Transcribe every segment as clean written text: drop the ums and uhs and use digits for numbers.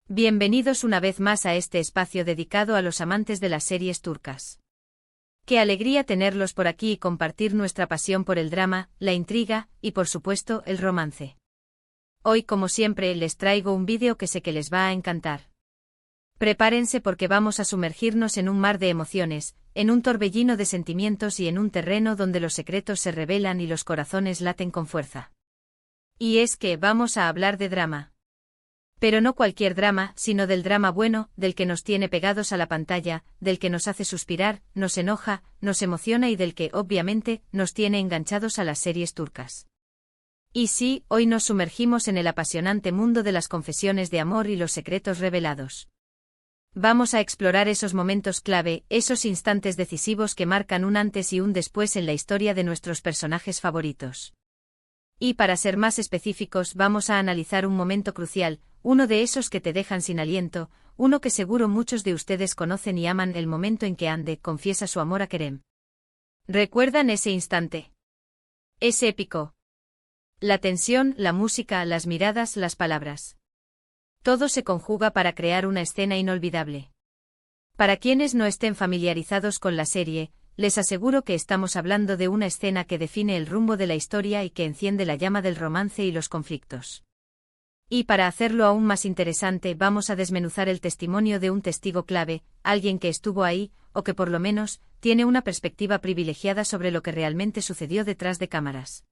Bienvenidos una vez más a este espacio dedicado a los amantes de las series turcas. Qué alegría tenerlos por aquí y compartir nuestra pasión por el drama, la intriga y, por supuesto, el romance. Hoy, como siempre, les traigo un vídeo que sé que les va a encantar. Prepárense porque vamos a sumergirnos en un mar de emociones, en un torbellino de sentimientos y en un terreno donde los secretos se revelan y los corazones laten con fuerza. Y es que vamos a hablar de drama. Pero no cualquier drama, sino del drama bueno, del que nos tiene pegados a la pantalla, del que nos hace suspirar, nos enoja, nos emociona y del que, obviamente, nos tiene enganchados a las series turcas. Y sí, hoy nos sumergimos en el apasionante mundo de las confesiones de amor y los secretos revelados. Vamos a explorar esos momentos clave, esos instantes decisivos que marcan un antes y un después en la historia de nuestros personajes favoritos. Y para ser más específicos, vamos a analizar un momento crucial, uno de esos que te dejan sin aliento, uno que seguro muchos de ustedes conocen y aman, el momento en que Hande confiesa su amor a Kerem. ¿Recuerdan ese instante? Es épico. La tensión, la música, las miradas, las palabras. Todo se conjuga para crear una escena inolvidable. Para quienes no estén familiarizados con la serie, les aseguro que estamos hablando de una escena que define el rumbo de la historia y que enciende la llama del romance y los conflictos. Y para hacerlo aún más interesante, vamos a desmenuzar el testimonio de un testigo clave, alguien que estuvo ahí, o que por lo menos, tiene una perspectiva privilegiada sobre lo que realmente sucedió detrás de cámaras.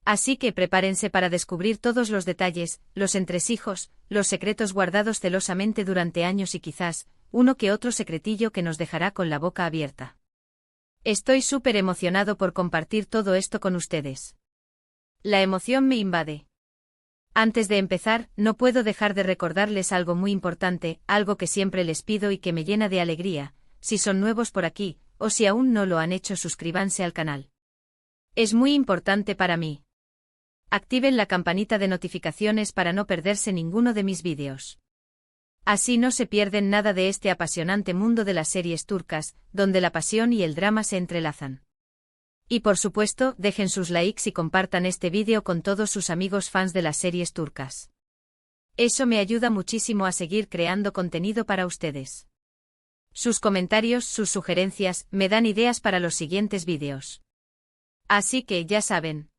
Así que prepárense para descubrir todos los detalles, los entresijos, los secretos guardados celosamente durante años y quizás, uno que otro secretillo que nos dejará con la boca abierta. Estoy súper emocionado por compartir todo esto con ustedes. La emoción me invade. Antes de empezar, no puedo dejar de recordarles algo muy importante, algo que siempre les pido y que me llena de alegría, si son nuevos por aquí, o si aún no lo han hecho, suscríbanse al canal. Es muy importante para mí. Activen la campanita de notificaciones para no perderse ninguno de mis vídeos. Así no se pierden nada de este apasionante mundo de las series turcas, donde la pasión y el drama se entrelazan. Y por supuesto, dejen sus likes y compartan este vídeo con todos sus amigos fans de las series turcas. Eso me ayuda muchísimo a seguir creando contenido para ustedes. Sus comentarios, sus sugerencias, me dan ideas para los siguientes vídeos. Así que ya saben.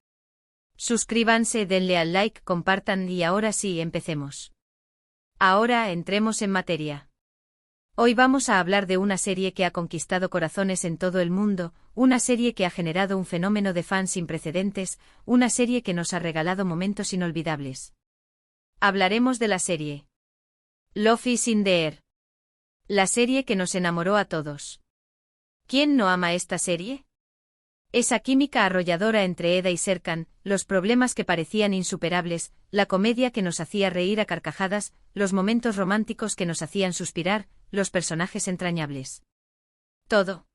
Suscríbanse, denle al like, compartan y ahora sí, empecemos. Ahora entremos en materia. Hoy vamos a hablar de una serie que ha conquistado corazones en todo el mundo, una serie que ha generado un fenómeno de fans sin precedentes, una serie que nos ha regalado momentos inolvidables. Hablaremos de la serie Love is in the Air. La serie que nos enamoró a todos. ¿Quién no ama esta serie? Esa química arrolladora entre Eda y Serkan, los problemas que parecían insuperables, la comedia que nos hacía reír a carcajadas, los momentos románticos que nos hacían suspirar, los personajes entrañables. Todo.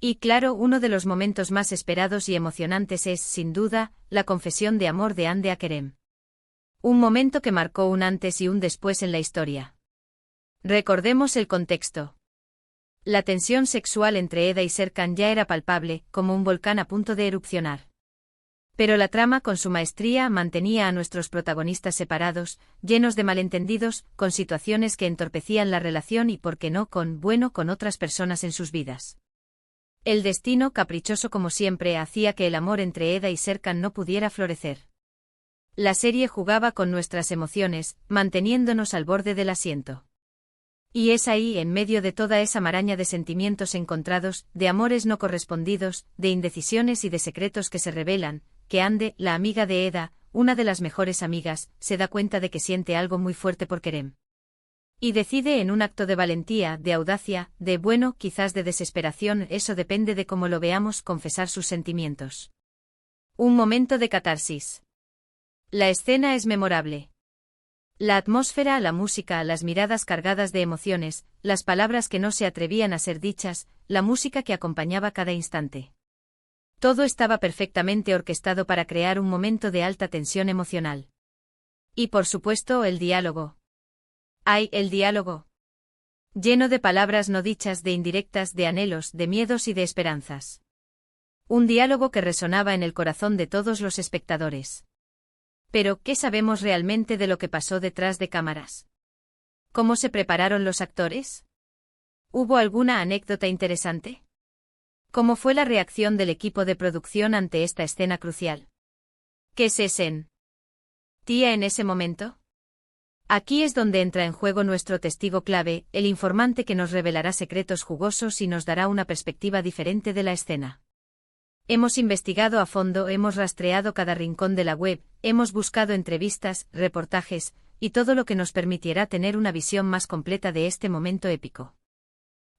Y claro, uno de los momentos más esperados y emocionantes es, sin duda, la confesión de amor de Hande a Kerem. Un momento que marcó un antes y un después en la historia. Recordemos el contexto. La tensión sexual entre Eda y Serkan ya era palpable, como un volcán a punto de erupcionar. Pero la trama con su maestría mantenía a nuestros protagonistas separados, llenos de malentendidos, con situaciones que entorpecían la relación y, por qué no, con otras personas en sus vidas. El destino, caprichoso como siempre, hacía que el amor entre Eda y Serkan no pudiera florecer. La serie jugaba con nuestras emociones, manteniéndonos al borde del asiento. Y es ahí, en medio de toda esa maraña de sentimientos encontrados, de amores no correspondidos, de indecisiones y de secretos que se revelan, que Hande, la amiga de Eda, una de las mejores amigas, se da cuenta de que siente algo muy fuerte por Kerem. Y decide, en un acto de valentía, de audacia, quizás de desesperación, eso depende de cómo lo veamos, confesar sus sentimientos. Un momento de catarsis. La escena es memorable. La atmósfera, la música, las miradas cargadas de emociones, las palabras que no se atrevían a ser dichas, la música que acompañaba cada instante. Todo estaba perfectamente orquestado para crear un momento de alta tensión emocional. Y por supuesto, el diálogo. ¡Ay, el diálogo! Lleno de palabras no dichas, de indirectas, de anhelos, de miedos y de esperanzas. Un diálogo que resonaba en el corazón de todos los espectadores. Pero, ¿qué sabemos realmente de lo que pasó detrás de cámaras? ¿Cómo se prepararon los actores? ¿Hubo alguna anécdota interesante? ¿Cómo fue la reacción del equipo de producción ante esta escena crucial? ¿Qué se sentía en ese momento? Aquí es donde entra en juego nuestro testigo clave, el informante que nos revelará secretos jugosos y nos dará una perspectiva diferente de la escena. Hemos investigado a fondo, hemos rastreado cada rincón de la web, hemos buscado entrevistas, reportajes, y todo lo que nos permitirá tener una visión más completa de este momento épico.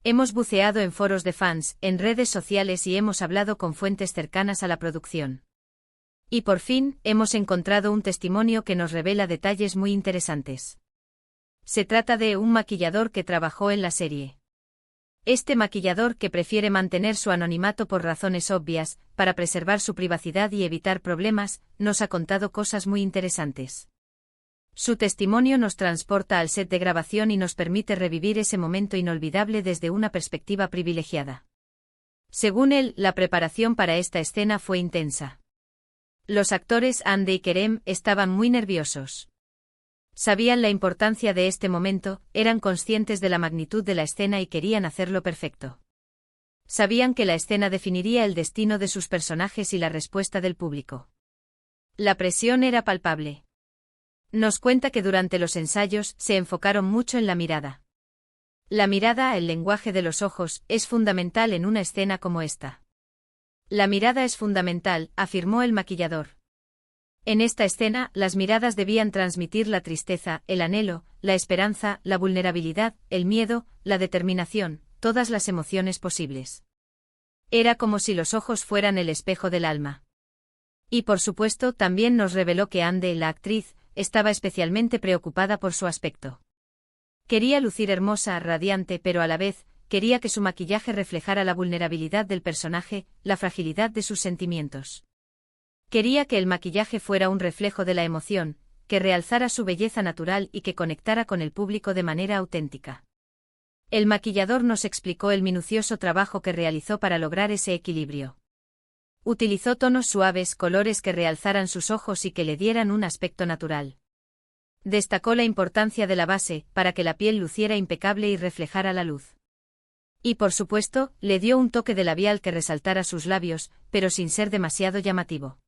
Hemos buceado en foros de fans, en redes sociales y hemos hablado con fuentes cercanas a la producción. Y por fin, hemos encontrado un testimonio que nos revela detalles muy interesantes. Se trata de un maquillador que trabajó en la serie. Este maquillador, que prefiere mantener su anonimato por razones obvias, para preservar su privacidad y evitar problemas, nos ha contado cosas muy interesantes. Su testimonio nos transporta al set de grabación y nos permite revivir ese momento inolvidable desde una perspectiva privilegiada. Según él, la preparación para esta escena fue intensa. Los actores Andy y Kerem estaban muy nerviosos. Sabían la importancia de este momento, eran conscientes de la magnitud de la escena y querían hacerlo perfecto. Sabían que la escena definiría el destino de sus personajes y la respuesta del público. La presión era palpable. Nos cuenta que durante los ensayos se enfocaron mucho en la mirada. La mirada, el lenguaje de los ojos, es fundamental en una escena como esta. La mirada es fundamental, afirmó el maquillador. En esta escena, las miradas debían transmitir la tristeza, el anhelo, la esperanza, la vulnerabilidad, el miedo, la determinación, todas las emociones posibles. Era como si los ojos fueran el espejo del alma. Y por supuesto, también nos reveló que Andy, la actriz, estaba especialmente preocupada por su aspecto. Quería lucir hermosa, radiante, pero a la vez, quería que su maquillaje reflejara la vulnerabilidad del personaje, la fragilidad de sus sentimientos. Quería que el maquillaje fuera un reflejo de la emoción, que realzara su belleza natural y que conectara con el público de manera auténtica. El maquillador nos explicó el minucioso trabajo que realizó para lograr ese equilibrio. Utilizó tonos suaves, colores que realzaran sus ojos y que le dieran un aspecto natural. Destacó la importancia de la base, para que la piel luciera impecable y reflejara la luz. Y por supuesto, le dio un toque de labial que resaltara sus labios, pero sin ser demasiado llamativo.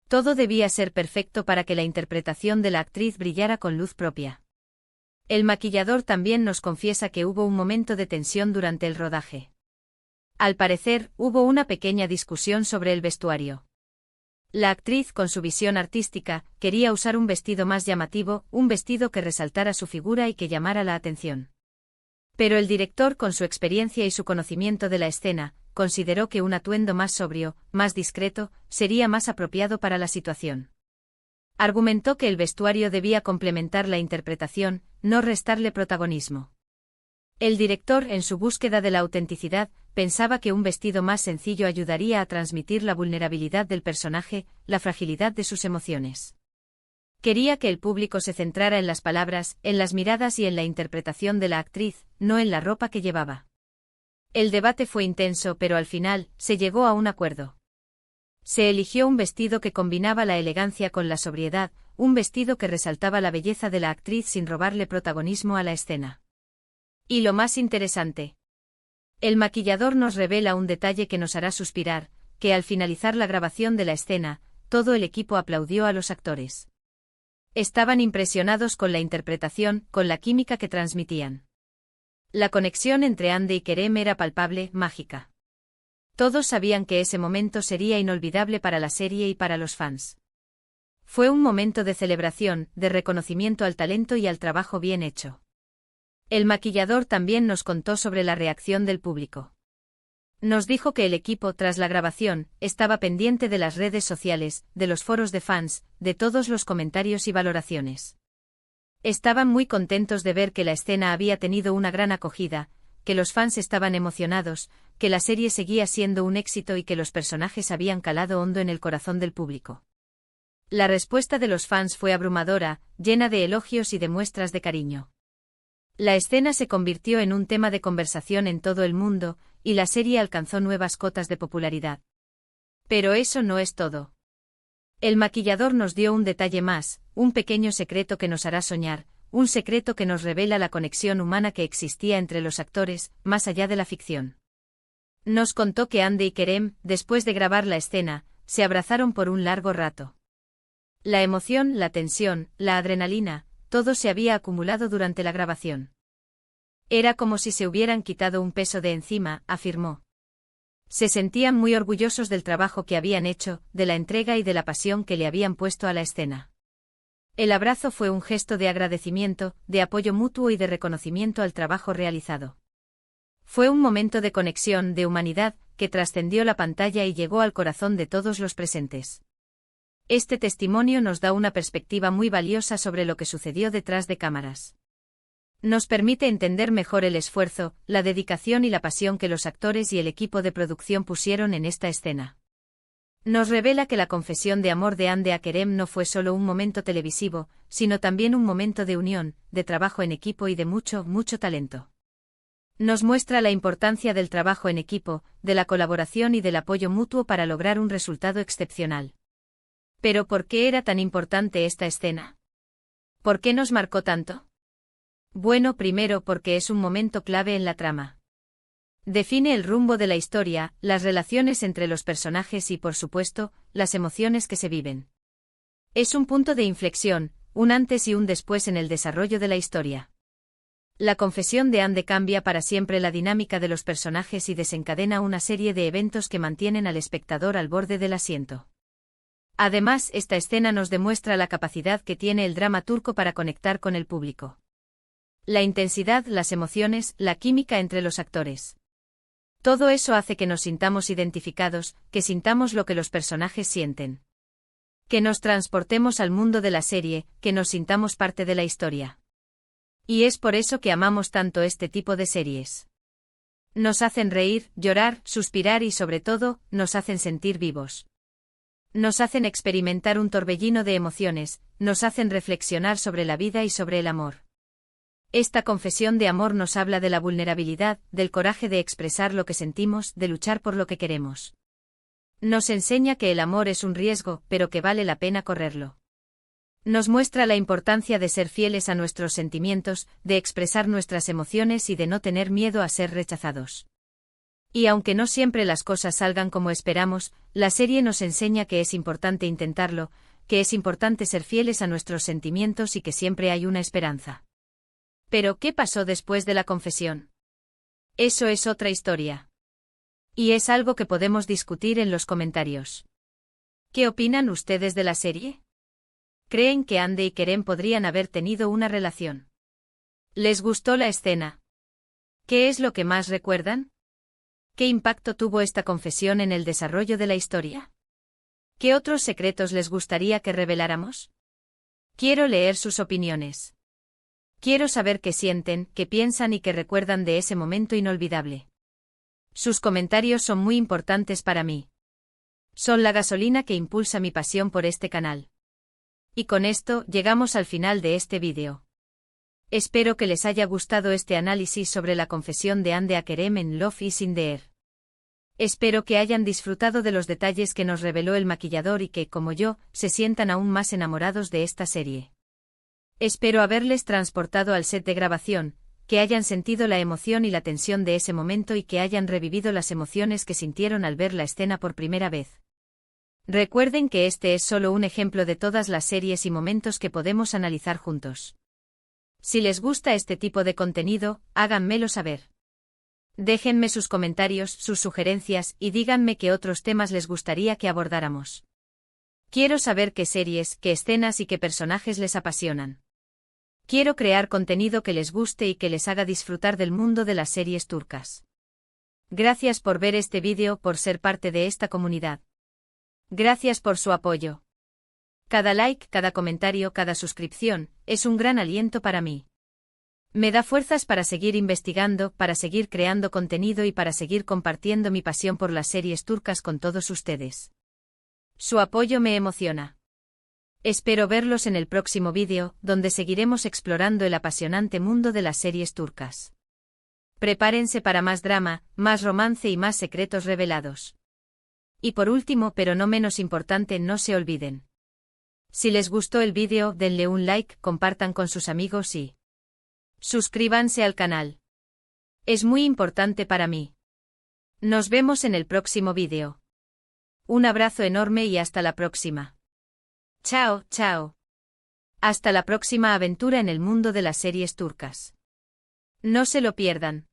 Todo debía ser perfecto para que la interpretación de la actriz brillara con luz propia. El maquillador también nos confiesa que hubo un momento de tensión durante el rodaje. Al parecer, hubo una pequeña discusión sobre el vestuario. La actriz, con su visión artística, quería usar un vestido más llamativo, un vestido que resaltara su figura y que llamara la atención. Pero el director, con su experiencia y su conocimiento de la escena, consideró que un atuendo más sobrio, más discreto, sería más apropiado para la situación. Argumentó que el vestuario debía complementar la interpretación, no restarle protagonismo. El director, en su búsqueda de la autenticidad, pensaba que un vestido más sencillo ayudaría a transmitir la vulnerabilidad del personaje, la fragilidad de sus emociones. Quería que el público se centrara en las palabras, en las miradas y en la interpretación de la actriz, no en la ropa que llevaba. El debate fue intenso, pero al final, se llegó a un acuerdo. Se eligió un vestido que combinaba la elegancia con la sobriedad, un vestido que resaltaba la belleza de la actriz sin robarle protagonismo a la escena. Y lo más interesante. El maquillador nos revela un detalle que nos hará suspirar, que al finalizar la grabación de la escena, todo el equipo aplaudió a los actores. Estaban impresionados con la interpretación, con la química que transmitían. La conexión entre Andy y Kerem era palpable, mágica. Todos sabían que ese momento sería inolvidable para la serie y para los fans. Fue un momento de celebración, de reconocimiento al talento y al trabajo bien hecho. El maquillador también nos contó sobre la reacción del público. Nos dijo que el equipo, tras la grabación, estaba pendiente de las redes sociales, de los foros de fans, de todos los comentarios y valoraciones. Estaban muy contentos de ver que la escena había tenido una gran acogida, que los fans estaban emocionados, que la serie seguía siendo un éxito y que los personajes habían calado hondo en el corazón del público. La respuesta de los fans fue abrumadora, llena de elogios y de muestras de cariño. La escena se convirtió en un tema de conversación en todo el mundo, y la serie alcanzó nuevas cotas de popularidad. Pero eso no es todo. El maquillador nos dio un detalle más, un pequeño secreto que nos hará soñar, un secreto que nos revela la conexión humana que existía entre los actores, más allá de la ficción. Nos contó que Andy y Kerem, después de grabar la escena, se abrazaron por un largo rato. La emoción, la tensión, la adrenalina, todo se había acumulado durante la grabación. Era como si se hubieran quitado un peso de encima, afirmó. Se sentían muy orgullosos del trabajo que habían hecho, de la entrega y de la pasión que le habían puesto a la escena. El abrazo fue un gesto de agradecimiento, de apoyo mutuo y de reconocimiento al trabajo realizado. Fue un momento de conexión, de humanidad, que trascendió la pantalla y llegó al corazón de todos los presentes. Este testimonio nos da una perspectiva muy valiosa sobre lo que sucedió detrás de cámaras. Nos permite entender mejor el esfuerzo, la dedicación y la pasión que los actores y el equipo de producción pusieron en esta escena. Nos revela que la confesión de amor de Andy a Kerem no fue solo un momento televisivo, sino también un momento de unión, de trabajo en equipo y de mucho, mucho talento. Nos muestra la importancia del trabajo en equipo, de la colaboración y del apoyo mutuo para lograr un resultado excepcional. ¿Pero por qué era tan importante esta escena? ¿Por qué nos marcó tanto? Bueno, primero porque es un momento clave en la trama. Define el rumbo de la historia, las relaciones entre los personajes y, por supuesto, las emociones que se viven. Es un punto de inflexión, un antes y un después en el desarrollo de la historia. La confesión de Andy cambia para siempre la dinámica de los personajes y desencadena una serie de eventos que mantienen al espectador al borde del asiento. Además, esta escena nos demuestra la capacidad que tiene el drama turco para conectar con el público. La intensidad, las emociones, la química entre los actores. Todo eso hace que nos sintamos identificados, que sintamos lo que los personajes sienten. Que nos transportemos al mundo de la serie, que nos sintamos parte de la historia. Y es por eso que amamos tanto este tipo de series. Nos hacen reír, llorar, suspirar y sobre todo, nos hacen sentir vivos. Nos hacen experimentar un torbellino de emociones, nos hacen reflexionar sobre la vida y sobre el amor. Esta confesión de amor nos habla de la vulnerabilidad, del coraje de expresar lo que sentimos, de luchar por lo que queremos. Nos enseña que el amor es un riesgo, pero que vale la pena correrlo. Nos muestra la importancia de ser fieles a nuestros sentimientos, de expresar nuestras emociones y de no tener miedo a ser rechazados. Y aunque no siempre las cosas salgan como esperamos, la serie nos enseña que es importante intentarlo, que es importante ser fieles a nuestros sentimientos y que siempre hay una esperanza. Pero, ¿qué pasó después de la confesión? Eso es otra historia. Y es algo que podemos discutir en los comentarios. ¿Qué opinan ustedes de la serie? ¿Creen que Andy y Kerem podrían haber tenido una relación? ¿Les gustó la escena? ¿Qué es lo que más recuerdan? ¿Qué impacto tuvo esta confesión en el desarrollo de la historia? ¿Qué otros secretos les gustaría que reveláramos? Quiero leer sus opiniones. Quiero saber qué sienten, qué piensan y qué recuerdan de ese momento inolvidable. Sus comentarios son muy importantes para mí. Son la gasolina que impulsa mi pasión por este canal. Y con esto, llegamos al final de este vídeo. Espero que les haya gustado este análisis sobre la confesión de Andy a Kerem en Love is in the Air. Espero que hayan disfrutado de los detalles que nos reveló el maquillador y que, como yo, se sientan aún más enamorados de esta serie. Espero haberles transportado al set de grabación, que hayan sentido la emoción y la tensión de ese momento y que hayan revivido las emociones que sintieron al ver la escena por primera vez. Recuerden que este es solo un ejemplo de todas las series y momentos que podemos analizar juntos. Si les gusta este tipo de contenido, háganmelo saber. Déjenme sus comentarios, sus sugerencias y díganme qué otros temas les gustaría que abordáramos. Quiero saber qué series, qué escenas y qué personajes les apasionan. Quiero crear contenido que les guste y que les haga disfrutar del mundo de las series turcas. Gracias por ver este vídeo, por ser parte de esta comunidad. Gracias por su apoyo. Cada like, cada comentario, cada suscripción, es un gran aliento para mí. Me da fuerzas para seguir investigando, para seguir creando contenido y para seguir compartiendo mi pasión por las series turcas con todos ustedes. Su apoyo me emociona. Espero verlos en el próximo vídeo, donde seguiremos explorando el apasionante mundo de las series turcas. Prepárense para más drama, más romance y más secretos revelados. Y por último, pero no menos importante, no se olviden. Si les gustó el vídeo, denle un like, compartan con sus amigos y suscríbanse al canal. Es muy importante para mí. Nos vemos en el próximo vídeo. Un abrazo enorme y hasta la próxima. Chao, chao. Hasta la próxima aventura en el mundo de las series turcas. No se lo pierdan.